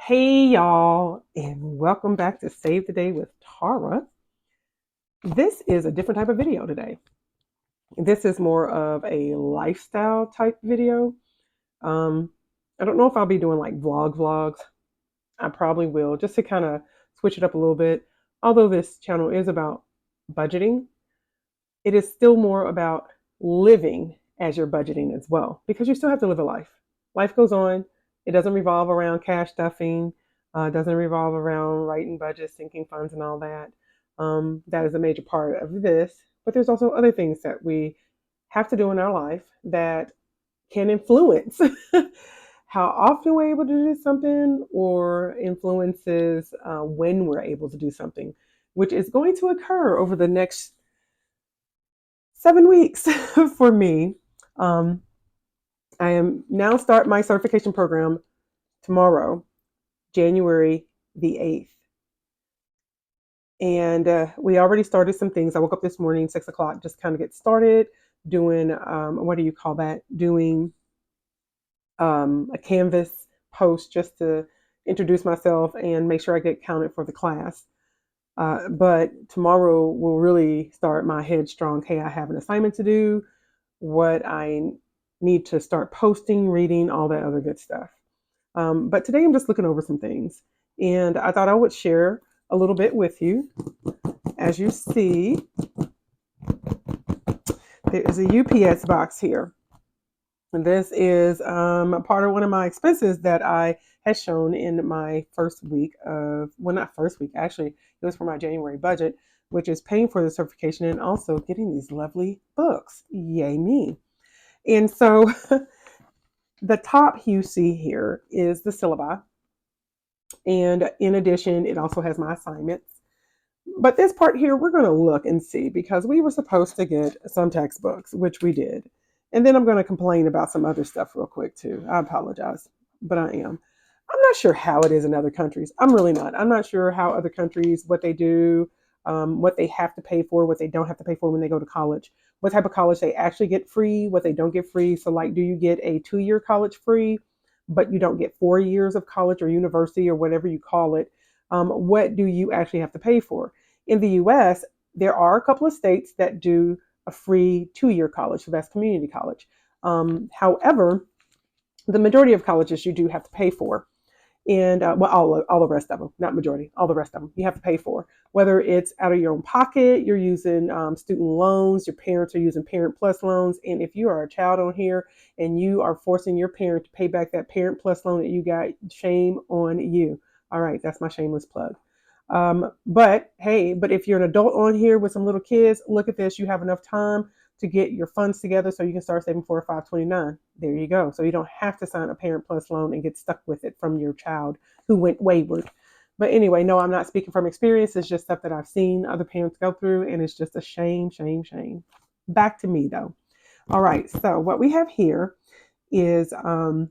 Hey y'all, and welcome back to Save the Day with Tara. This is a different type of video today. This is more of a lifestyle type video. Um, I don't know if I'll be doing like vlogs. I probably will just to kind of switch it up a little bit. Although this channel is about budgeting, it is still more about living as you're budgeting as well, because you still have to live a life. Life goes on. It doesn't revolve around cash stuffing, doesn't revolve around writing budgets, sinking funds, and all that. That is a major part of this. But there's also other things that we have to do in our life that can influence how often we're able to do something or influences when we're able to do something, which is going to occur over the next 7 weeks for me. Um, I am now start my certification program tomorrow, January the 8th. And we already started some things. I woke up this morning, 6 o'clock, just kind of get started doing, what do you call that? Doing a Canvas post just to introduce myself and make sure I get counted for the class. But tomorrow will really start my headstrong. Hey, I have an assignment to do, what I need to start posting, reading, all that other good stuff. But today I'm just looking over some things, and I thought I would share a little bit with you. As you see, there is a UPS box here. And this is part of one of my expenses that I had shown in my first week of, well, not first week, actually, it was for my January budget, which is paying for the certification and also getting these lovely books. Yay me. And so the top you see here is the syllabi. And in addition, it also has my assignments. But this part here, we're going to look and see because we were supposed to get some textbooks, which we did. And then I'm going to complain about some other stuff real quick too. I apologize, but I am. I'm not sure how it is in other countries. I'm really not. I'm not sure how other countries, what they do, what they have to pay for, what they don't have to pay for when they go to college, what type of college they actually get free, what they don't get free. So, like, do you get a 2 year college free, but you don't get 4 years of college or university or whatever you call it? What do you actually have to pay for? In the US, there are a couple of states that do a free 2 year college, so that's community college. However, the majority of colleges you do have to pay for. And well, all the rest of them, not majority, all the rest of them, you have to pay for. Whether it's out of your own pocket, you're using student loans, your parents are using Parent Plus loans. And if you are a child on here and you are forcing your parent to pay back that Parent Plus loan that you got, shame on you. All right, that's my shameless plug. But hey, but if you're an adult on here with some little kids, look at this. You have enough time to get your funds together so you can start saving for a 529. There you go. So you don't have to sign a Parent Plus loan and get stuck with it from your child who went wayward. But anyway, no, I'm not speaking from experience. It's just stuff that I've seen other parents go through, and it's just a shame, shame, shame. Back to me though. All right. So what we have here is I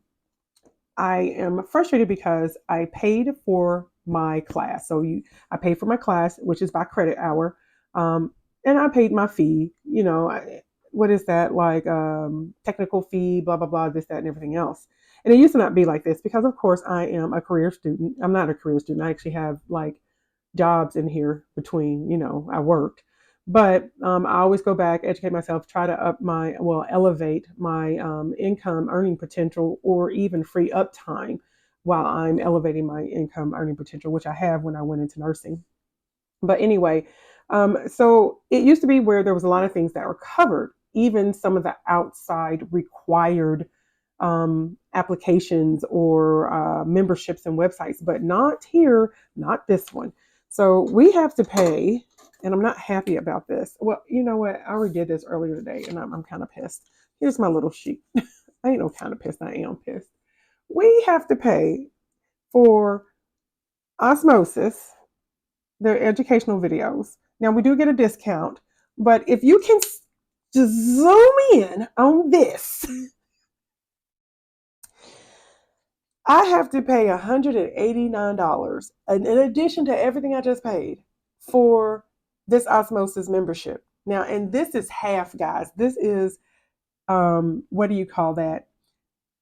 am frustrated because I paid for my class. I paid for my class, which is by credit hour, and I paid my fee. What is that like? Technical fee, blah blah blah, this, that, and everything else. And it used to not be like this because, of course, I am a career student. I'm not a career student. I actually have like jobs in here between. I worked. But I always go back, educate myself, try to elevate my income earning potential or even free up time while I'm elevating my income earning potential, which I have when I went into nursing. But anyway, so it used to be where there was a lot of things that were covered, even some of the outside required applications or memberships and websites, but not here, not this one. So we have to pay, and I'm not happy about this. Well, you know what? I already did this earlier today, and I'm kind of pissed. Here's my little sheet. I ain't no kind of pissed. I am pissed. We have to pay for osmosis, their educational videos. Now we do get a discount, but if you can just zoom in on this, I have to pay $189, and in addition to everything I just paid for this osmosis membership. Now, and this is half, guys. This is what do you call that?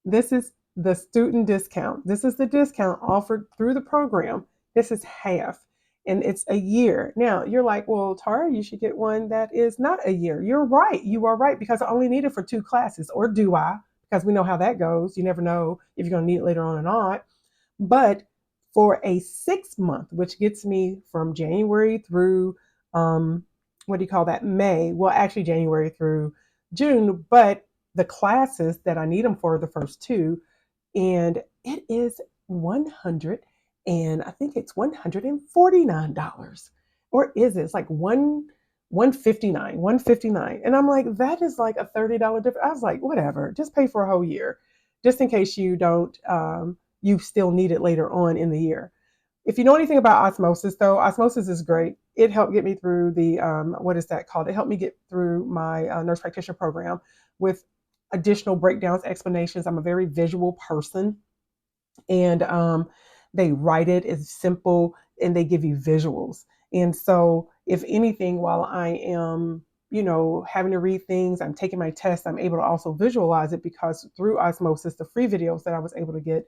This is the student discount. This is the discount offered through the program. This is half, and it's a year. Now, you're like, well, Tara, you should get one that is not a year. You're right. You are right, because I only need it for 2 classes. Or do I? Because we know how that goes. You never know if you're going to need it later on or not. But for a 6 month, which gets me from January through, what do you call that? May. Well, actually, January through June. But the classes that I need them for, the first two, and it is 100, and I think it's $149. Or is it? It's like 159, and I'm like, that is like a $30 difference. I was like, whatever, just pay for a whole year, just in case you don't, you still need it later on in the year. If you know anything about osmosis, though, osmosis is great. It helped get me through the, what is that called? It helped me get through my nurse practitioner program with additional breakdowns, explanations. I'm a very visual person, and they write it as simple, and they give you visuals. And so, if anything, while I am, having to read things, I'm taking my test, I'm able to also visualize it, because through osmosis, the free videos that I was able to get,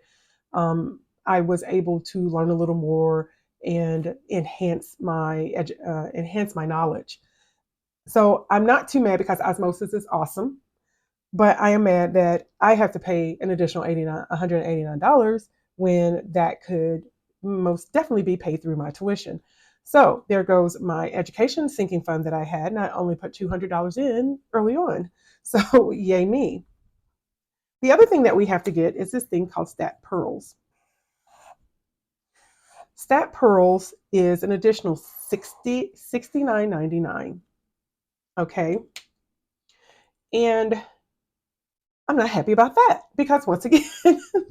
I was able to learn a little more and enhance my knowledge. So I'm not too mad, because osmosis is awesome, but I am mad that I have to pay an additional $189 when that could most definitely be paid through my tuition. So there goes my education sinking fund that I had, and I only put $200 in early on. So yay me. The other thing that we have to get is this thing called Stat Pearls. Stat Pearls is an additional $69.99. Okay. And I'm not happy about that, because once again,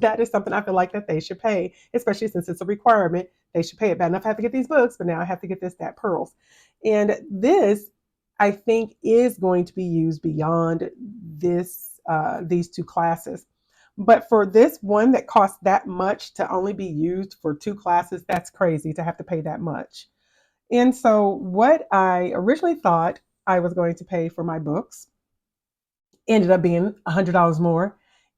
that is something I feel like that they should pay, especially since it's a requirement. They should pay it. Bad enough I have to get these books, but now I have to get this Stat Pearls. And this, I think, is going to be used beyond these 2 classes. But for this one that costs that much to only be used for 2 classes, that's crazy to have to pay that much. And so, what I originally thought I was going to pay for my books ended up being $100 more.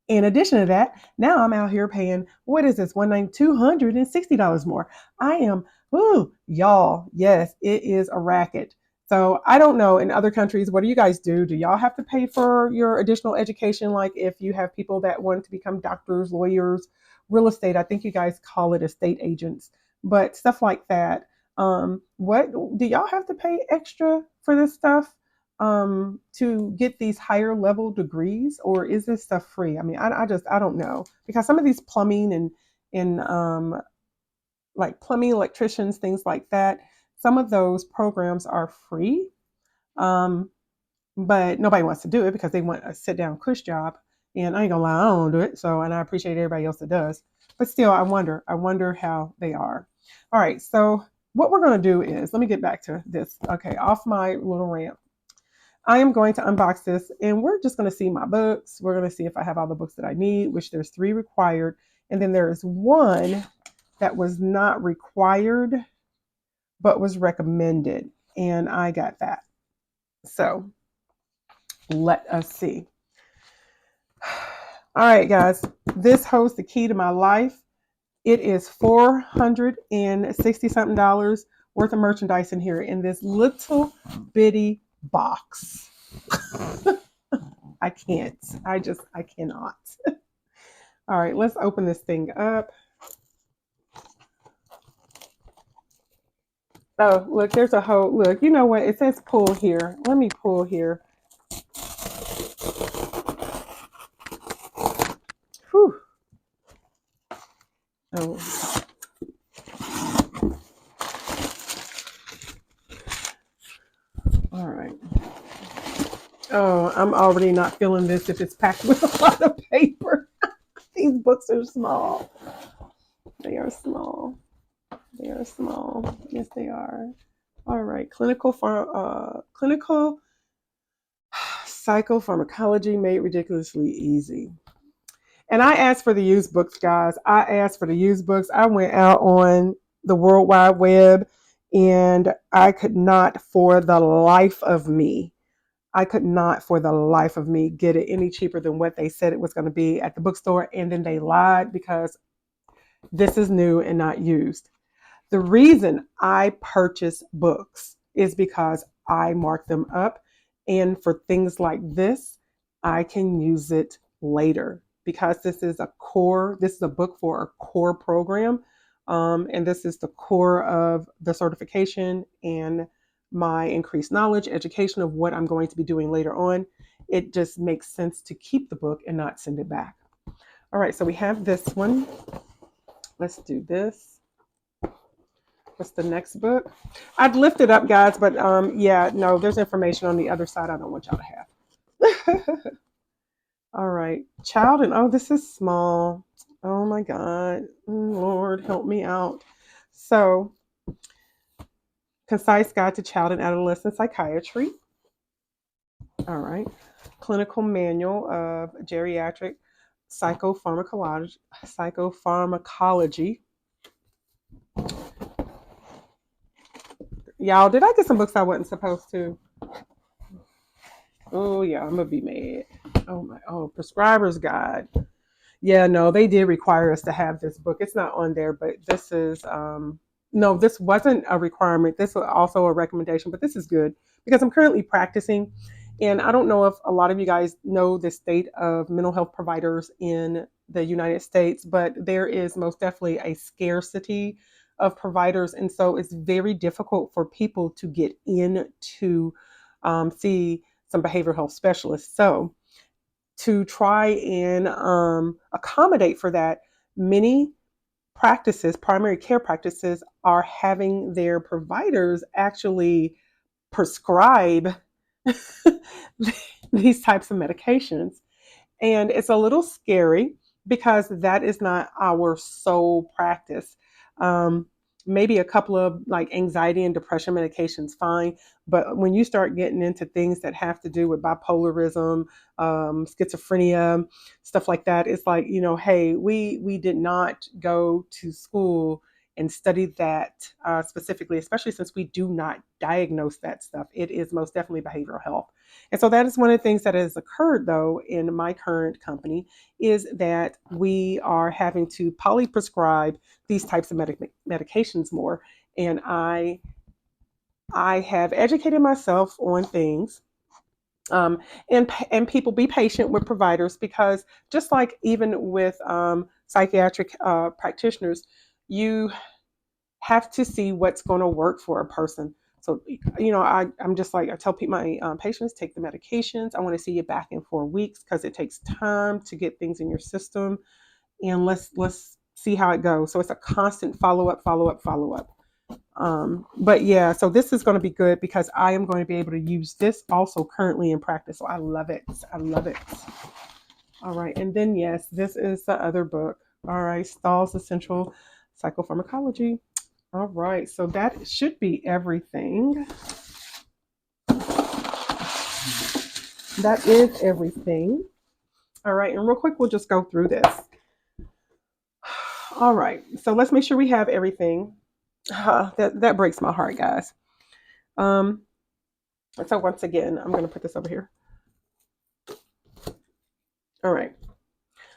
In addition to that, now I'm out here paying, what is this, $260 more. I am, ooh, y'all, yes, it is a racket. So I don't know, in other countries, what do you guys do? Do y'all have to pay for your additional education? Like if you have people that want to become doctors, lawyers, real estate, I think you guys call it estate agents, but stuff like that. What do y'all have to pay extra for this stuff? To get these higher level degrees, or is this stuff free? I mean, I don't know, because some of these plumbing and like plumbing electricians, things like that, some of those programs are free, um, but nobody wants to do it because they want a sit down cush job. And I ain't gonna lie, I don't do it. So, and I appreciate everybody else that does, but still, I wonder how they are. All right, so what we're gonna do is, let me get back to this. Okay, off my little rant. I am going to unbox this, and we're just going to see my books. We're going to see if I have all the books that I need, which there's 3 required. And then there is one that was not required, but was recommended. And I got that. So let us see. All right, guys, this holds the key to my life. It is $460 something worth of merchandise in here in this little bitty box. I can't. I cannot. All right, let's open this thing up. Oh, look, there's a whole, look, you know what? It says pull here. Let me pull here. Whew. Oh. All right. Oh, I'm already not feeling this if it's packed with a lot of paper. These books are small. They are small. They are small. Yes, they are. All right. Clinical psychopharmacology made ridiculously easy. And I asked for the used books, guys. I asked for the used books. I went out on the World Wide Web, and I could not, for the life of me, I could not for the life of me get it any cheaper than what they said it was going to be at the bookstore. And then they lied because this is new and not used. The reason I purchase books is because I mark them up. And for things like this, I can use it later because this is a book for a core program. And this is the core of the certification and my increased knowledge, education of what I'm going to be doing later on. It just makes sense to keep the book and not send it back. All right, so we have this one. Let's do this. What's the next book? I'd lift it up, guys, but yeah, no, there's information on the other side I don't want y'all to have. All right, child, and oh, this is small. Oh my God, Lord, help me out. So, Concise Guide to Child and Adolescent Psychiatry. All right, Clinical Manual of Geriatric Psychopharmacology. Psychopharmacology. Y'all, did I get some books I wasn't supposed to? Oh yeah, I'm gonna be mad. Prescriber's Guide. Yeah, no, they did require us to have this book. It's not on there, but this is no, this wasn't a requirement. This was also a recommendation, but this is good because I'm currently practicing. And I don't know if a lot of you guys know the state of mental health providers in the United States, but there is most definitely a scarcity of providers. And so it's very difficult for people to get in to see some behavioral health specialists. So to try and accommodate for that, many practices, primary care practices, are having their providers actually prescribe these types of medications. And it's a little scary because that is not our sole practice. Um, Maybe a couple of like anxiety and depression medications, fine. But when you start getting into things that have to do with bipolarism, schizophrenia, stuff like that, it's like, hey, we did not go to school and study that specifically, especially since we do not diagnose that stuff. It is most definitely behavioral health. And so that is one of the things that has occurred, though, in my current company, is that we are having to polyprescribe these types of medications more. And I have educated myself on things. And people be patient with providers because just like even with psychiatric practitioners, you have to see what's going to work for a person. So, I'm just like, I tell my patients, take the medications. I want to see you back in 4 weeks because it takes time to get things in your system. And let's see how it goes. So it's a constant follow up, follow up, follow up. But yeah, so this is going to be good because I am going to be able to use this also currently in practice. So I love it. I love it. All right. And then, yes, this is the other book. All right. Stahl's Essential Psychopharmacology. All right, so that should be everything. That is everything. All right, and real quick, we'll just go through this. All right, so let's make sure we have everything. That breaks my heart, guys. So once again, I'm going to put this over here. All right,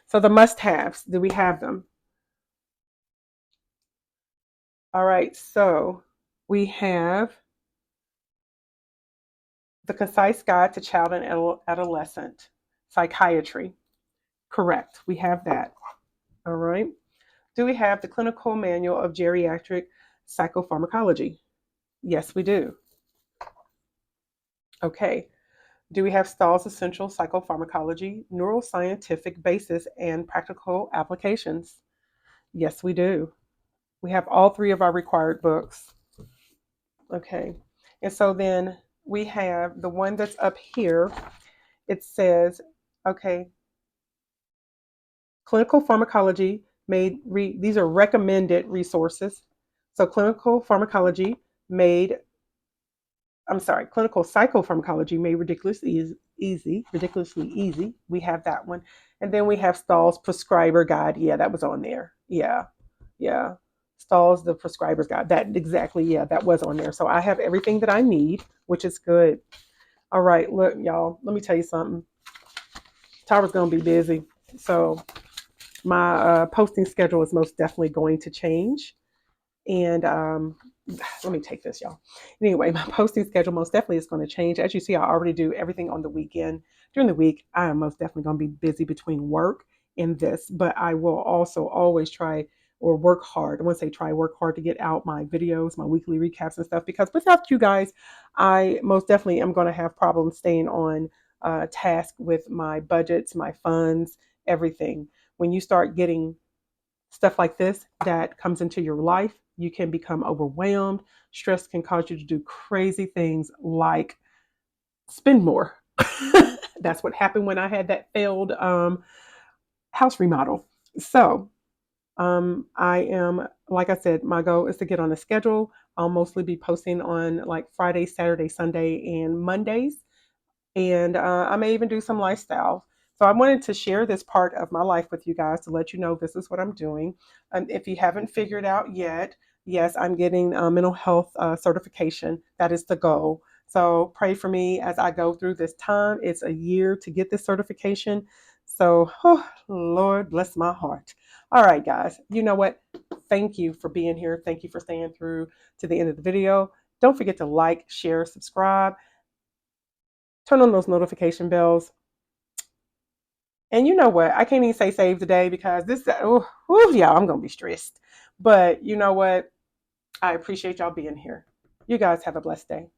so the must-haves, do we have them? All right, so we have the Concise Guide to Child and Adolescent Psychiatry. Correct, we have that. All right. Do we have the Clinical Manual of Geriatric Psychopharmacology? Yes, we do. Okay. Do we have Stahl's Essential Psychopharmacology, Neuroscientific Basis and Practical Applications? Yes, we do. We have all three of our required books. Okay. And so then we have the one that's up here. It says, okay, clinical pharmacology these are recommended resources. So clinical psychopharmacology made ridiculously easy. We have that one. And then we have Stahl's prescriber guide. Yeah, that was on there. Yeah. Yeah. Stahl's the prescriber's guide. That exactly, yeah, that was on there. So I have everything that I need, which is good. All right, look, y'all, let me tell you something. Tara's going to be busy. So my posting schedule is most definitely going to change. And let me take this, y'all. Anyway, my posting schedule most definitely is going to change. As you see, I already do everything on the weekend. During the week, I am most definitely going to be busy between work and this, but I will also always try or work hard. I want to say try work hard to get out my videos, my weekly recaps and stuff, because without you guys, I most definitely am going to have problems staying on task with my budgets, my funds, everything. When you start getting stuff like this that comes into your life, you can become overwhelmed. Stress can cause you to do crazy things like spend more. That's what happened when I had that failed house remodel. So I am, like I said, my goal is to get on a schedule. I'll mostly be posting on like Friday, Saturday, Sunday, and Mondays, and I may even do some lifestyle. So I wanted to share this part of my life with you guys to let you know this is what I'm doing. If you haven't figured out yet, yes, I'm getting mental health certification. That is the goal. So pray for me as I go through this time. It's a year to get this certification. So, oh, Lord, bless my heart. All right, guys, you know what? Thank you for being here. Thank you for staying through to the end of the video. Don't forget to like, share, subscribe, turn on those notification bells. And you know what? I can't even say save today because this, yeah, I'm going to be stressed. But you know what? I appreciate y'all being here. You guys have a blessed day.